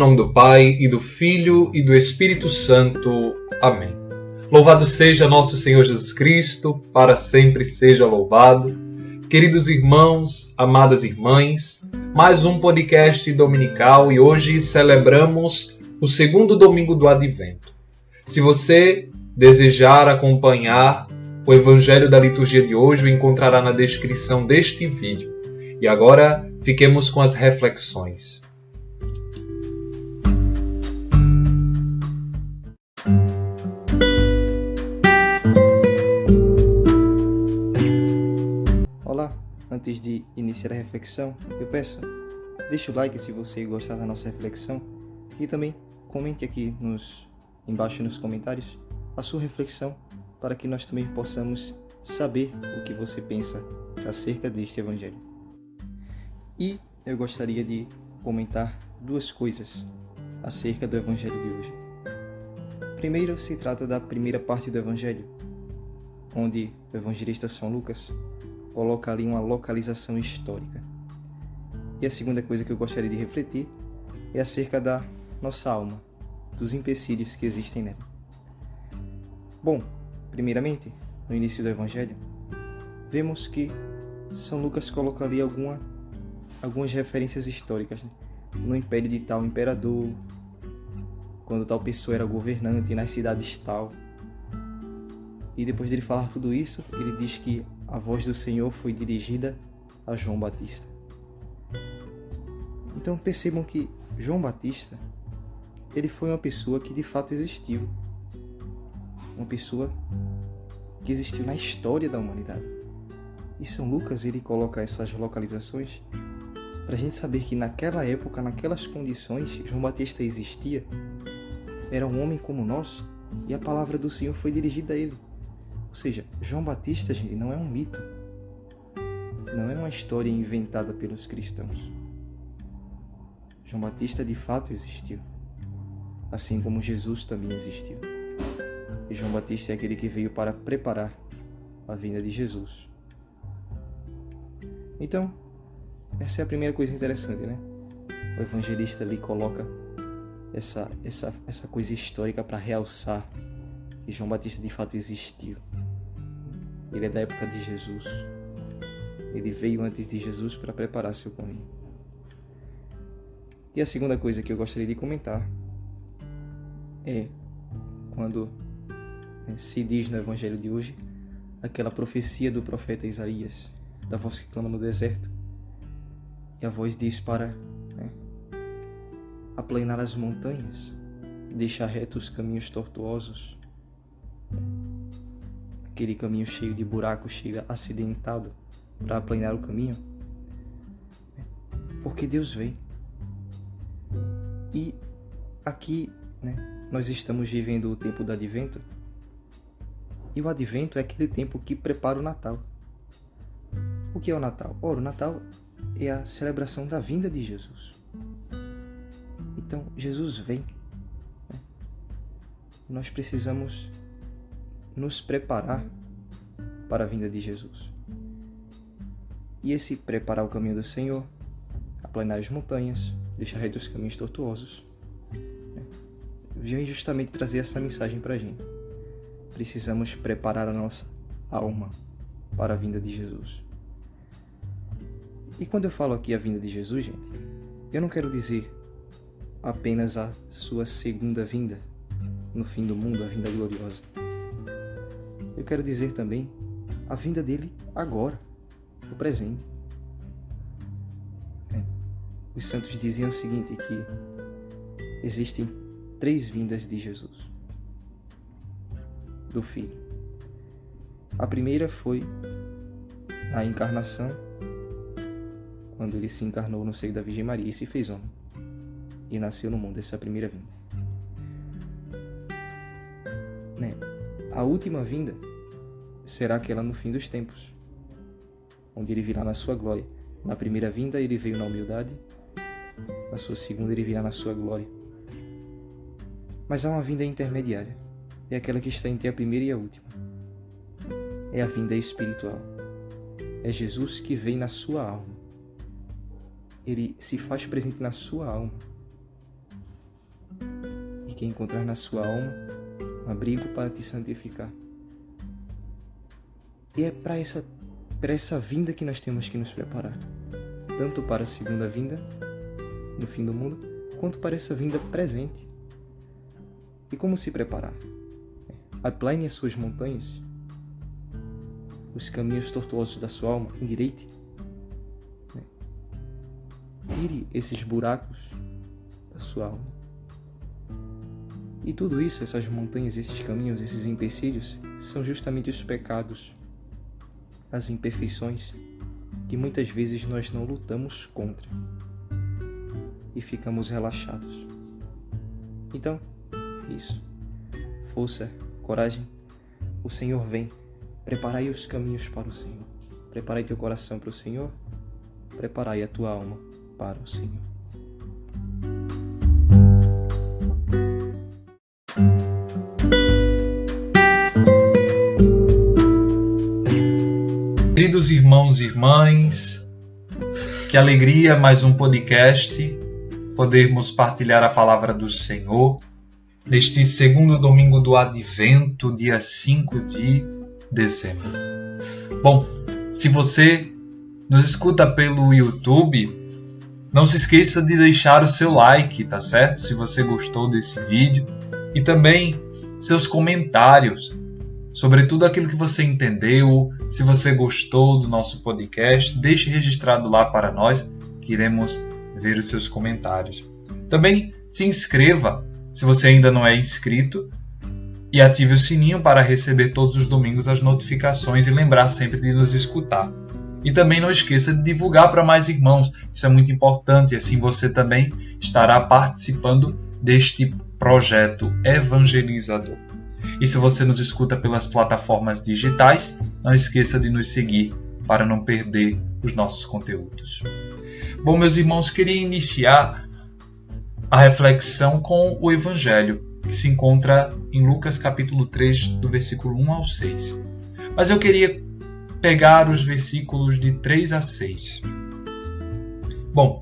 nome do Pai, e do Filho, e do Espírito Santo. Amém. Louvado seja nosso Senhor Jesus Cristo, para sempre seja louvado. Queridos irmãos, amadas irmãs, mais um podcast dominical e hoje celebramos o segundo domingo do Advento. Se você desejar acompanhar o Evangelho da liturgia de hoje, o encontrará na descrição deste vídeo. E agora, fiquemos com as reflexões. Olá, antes de iniciar a reflexão, eu peço, deixe o like se você gostar da nossa reflexão e também comente aqui embaixo nos comentários a sua reflexão para que nós também possamos saber o que você pensa acerca deste Evangelho. E eu gostaria de comentar duas coisas acerca do Evangelho de hoje. Primeiro, se trata da primeira parte do Evangelho, onde o evangelista São Lucas coloca ali uma localização histórica. E a segunda coisa que eu gostaria de refletir é acerca da nossa alma, dos empecilhos que existem nela. Bom, primeiramente, no início do Evangelho, vemos que São Lucas coloca ali algumas referências históricas, né? No império de tal imperador, quando tal pessoa era governante nas cidades tal. E depois de ele falar tudo isso, ele diz que a voz do Senhor foi dirigida a João Batista. Então percebam que João Batista, ele foi uma pessoa que de fato existiu. Uma pessoa que existiu na história da humanidade. E São Lucas, ele coloca essas localizações para a gente saber que naquela época, naquelas condições, João Batista existia, era um homem como nós, e a palavra do Senhor foi dirigida a ele. Ou seja, João Batista, gente, não é um mito. Não é uma história inventada pelos cristãos. João Batista de fato existiu. Assim como Jesus também existiu. E João Batista é aquele que veio para preparar a vinda de Jesus. Então, essa é a primeira coisa interessante, né? O evangelista ali coloca essa coisa histórica para realçar que João Batista de fato existiu. Ele é da época de Jesus. Ele veio antes de Jesus para preparar seu caminho. E a segunda coisa que eu gostaria de comentar é quando se diz no Evangelho de hoje aquela profecia do profeta Isaías, da voz que clama no deserto. E a voz diz para aplanar as montanhas, deixar retos os caminhos tortuosos. Aquele caminho cheio de buracos, cheio acidentado, para aplanar o caminho. Porque Deus vem. E aqui, nós estamos vivendo o tempo do Advento. E o Advento é aquele tempo que prepara o Natal. O que é o Natal? Ora, o Natal é a celebração da vinda de Jesus. Então, Jesus vem. Nós precisamos nos preparar para a vinda de Jesus. E esse preparar o caminho do Senhor, aplanar as montanhas, deixar retos os caminhos tortuosos, vem justamente trazer essa mensagem para a gente. Precisamos preparar a nossa alma para a vinda de Jesus. E quando eu falo aqui a vinda de Jesus, gente, eu não quero dizer apenas a sua segunda vinda, no fim do mundo, a vinda gloriosa. Eu quero dizer também a vinda dele agora, no presente. Os santos diziam o seguinte, que existem 3 vindas de Jesus, do Filho. A primeira foi a encarnação, quando ele se encarnou no seio da Virgem Maria e se fez homem, e nasceu no mundo. Essa é a primeira vinda. A última vinda será aquela no fim dos tempos, onde ele virá na sua glória. Na primeira vinda ele veio na humildade, na sua segunda ele virá na sua glória. Mas há uma vinda intermediária, é aquela que está entre a primeira e a última. É a vinda espiritual. É Jesus que vem na sua alma. Ele se faz presente na sua alma. quer encontrar na sua alma um abrigo para te santificar. E é para essa vinda que nós temos que nos preparar, tanto para a segunda vinda, no fim do mundo, quanto para essa vinda presente. E como se preparar? Aplane as suas montanhas, os caminhos tortuosos da sua alma, endireite. Tire esses buracos da sua alma. E tudo isso, essas montanhas, esses caminhos, esses empecilhos, são justamente os pecados, as imperfeições que muitas vezes nós não lutamos contra e ficamos relaxados. Então, é isso. Força, coragem. O Senhor vem. Preparai os caminhos para o Senhor. Preparai teu coração para o Senhor. Preparai a tua alma para o Senhor. Queridos irmãos e irmãs, que alegria mais um podcast, podermos partilhar a palavra do Senhor neste segundo domingo do Advento, dia 5 de dezembro. Bom, se você nos escuta pelo YouTube, não se esqueça de deixar o seu like, tá certo? Se você gostou desse vídeo, e também seus comentários sobre tudo aquilo que você entendeu. Se você gostou do nosso podcast, deixe registrado lá para nós, que iremos ver os seus comentários. Também se inscreva, se você ainda não é inscrito, e ative o sininho para receber todos os domingos as notificações e lembrar sempre de nos escutar. E também não esqueça de divulgar para mais irmãos, isso é muito importante, e assim você também estará participando deste projeto evangelizador. E se você nos escuta pelas plataformas digitais, não esqueça de nos seguir para não perder os nossos conteúdos. Bom, meus irmãos, queria iniciar a reflexão com o Evangelho, que se encontra em Lucas capítulo 3, do versículo 1 ao 6. Mas eu queria pegar os versículos de 3 a 6. Bom,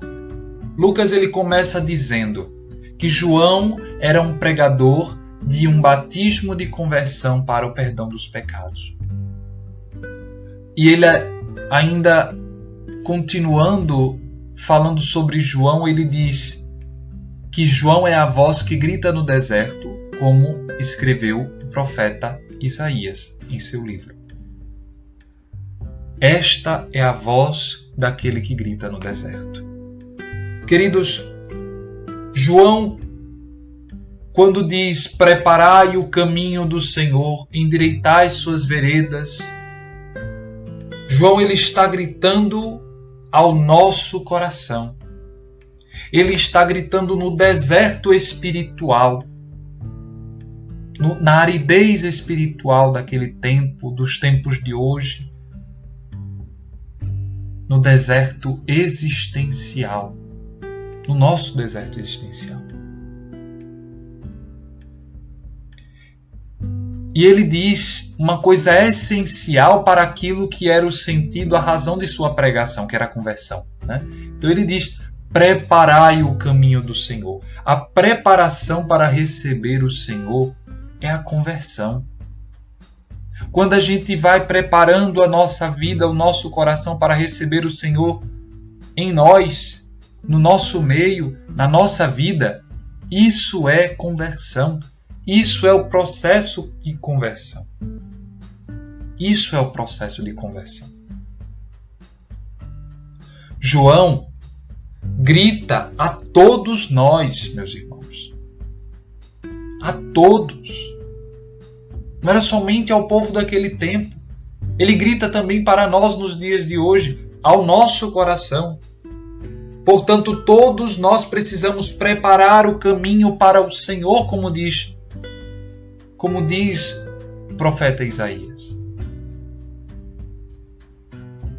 Lucas ele começa dizendo que João era um pregador de um batismo de conversão para o perdão dos pecados. E ele ainda continuando falando sobre João, ele diz que João é a voz que grita no deserto, como escreveu o profeta Isaías em seu livro. Esta é a voz daquele que grita no deserto. Queridos, João, quando diz preparai o caminho do Senhor, endireitai suas veredas, João ele está gritando ao nosso coração. Ele está gritando no deserto espiritual, na aridez espiritual daquele tempo, dos tempos de hoje, no deserto existencial, no nosso deserto existencial. E ele diz uma coisa essencial para aquilo que era o sentido, a razão de sua pregação, que era a conversão, né? Então ele diz, preparai o caminho do Senhor. A preparação para receber o Senhor é a conversão. Quando a gente vai preparando a nossa vida, o nosso coração para receber o Senhor em nós, no nosso meio, na nossa vida, isso é conversão. Isso é o processo de conversão. Isso é o processo de conversão. João grita a todos nós, meus irmãos. A todos. Não era somente ao povo daquele tempo. Ele grita também para nós nos dias de hoje, ao nosso coração. Portanto, todos nós precisamos preparar o caminho para o Senhor, como diz o profeta Isaías.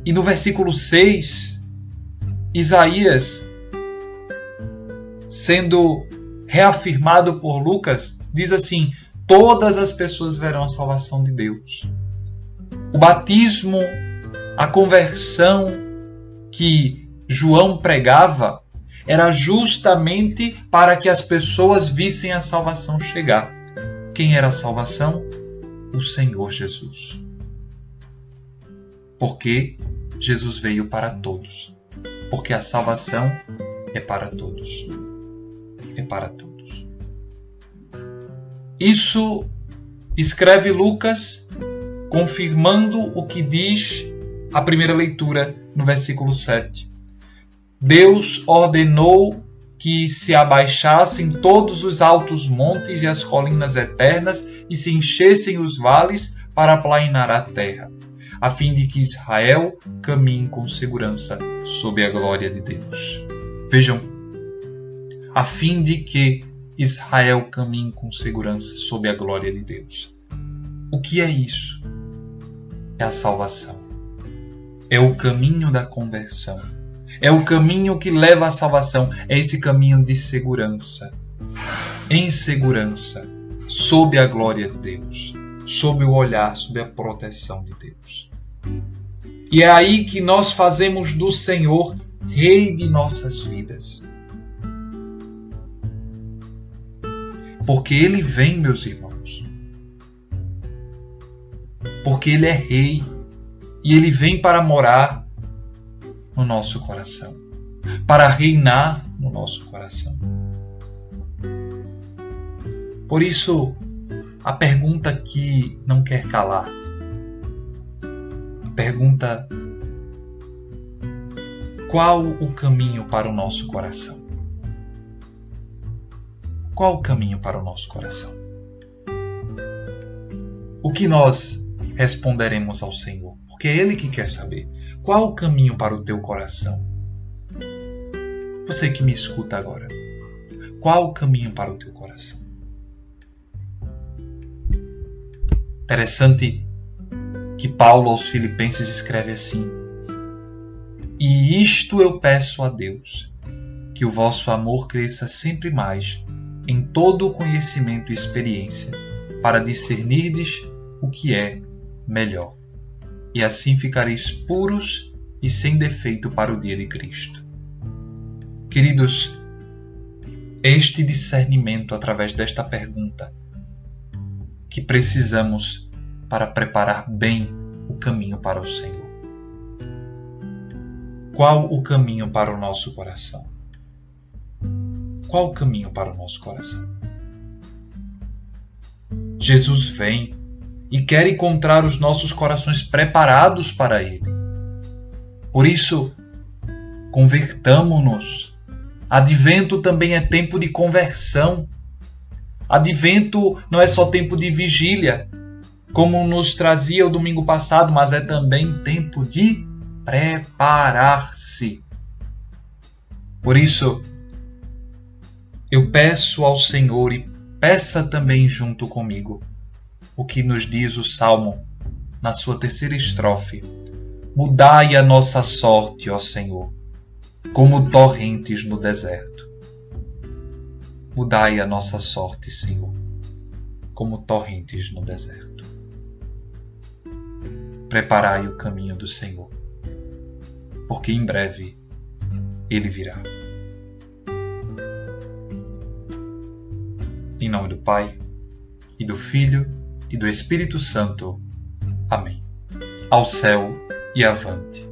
E no versículo 6, Isaías, sendo reafirmado por Lucas, diz assim, todas as pessoas verão a salvação de Deus. O batismo, a conversão que João pregava, era justamente para que as pessoas vissem a salvação chegar. Quem era a salvação? O Senhor Jesus. Porque Jesus veio para todos. Porque a salvação é para todos. É para todos. Isso escreve Lucas, confirmando o que diz a primeira leitura no versículo 7. Deus ordenou que se abaixassem todos os altos montes e as colinas eternas e se enchessem os vales para aplainar a terra, a fim de que Israel caminhe com segurança sob a glória de Deus. Vejam, a fim de que Israel caminhe com segurança sob a glória de Deus. O que é isso? É a salvação. É o caminho da conversão. É o caminho que leva à salvação. É esse caminho de segurança. Em segurança, sob a glória de Deus. Sob o olhar, sob a proteção de Deus. E é aí que nós fazemos do Senhor Rei de nossas vidas. Porque Ele vem, meus irmãos. Porque Ele é Rei. E Ele vem para morar no nosso coração. Para reinar no nosso coração. Por isso, a pergunta que não quer calar. A pergunta: qual o caminho para o nosso coração? Qual o caminho para o nosso coração? O que nós responderemos ao Senhor? Porque é Ele que quer saber. Qual o caminho para o teu coração? Você que me escuta agora. Qual o caminho para o teu coração? Interessante que Paulo aos Filipenses escreve assim: E isto eu peço a Deus, que o vosso amor cresça sempre mais em todo o conhecimento e experiência, para discernirdes o que é melhor, e assim ficareis puros e sem defeito para o dia de Cristo. Queridos, este discernimento através desta pergunta que precisamos para preparar bem o caminho para o Senhor. Qual o caminho para o nosso coração? Qual o caminho para o nosso coração? Jesus vem e quer encontrar os nossos corações preparados para Ele. Por isso, convertamo-nos. Advento também é tempo de conversão. Advento não é só tempo de vigília, como nos trazia o domingo passado, mas é também tempo de preparar-se. Por isso, eu peço ao Senhor e peça também junto comigo o que nos diz o Salmo na sua terceira estrofe: Mudai a nossa sorte, ó Senhor, como torrentes no deserto. Mudai a nossa sorte, Senhor, como torrentes no deserto. Preparai o caminho do Senhor, porque em breve Ele virá. Em nome do Pai, e do Filho, e do Espírito Santo. Amém. Ao céu e avante.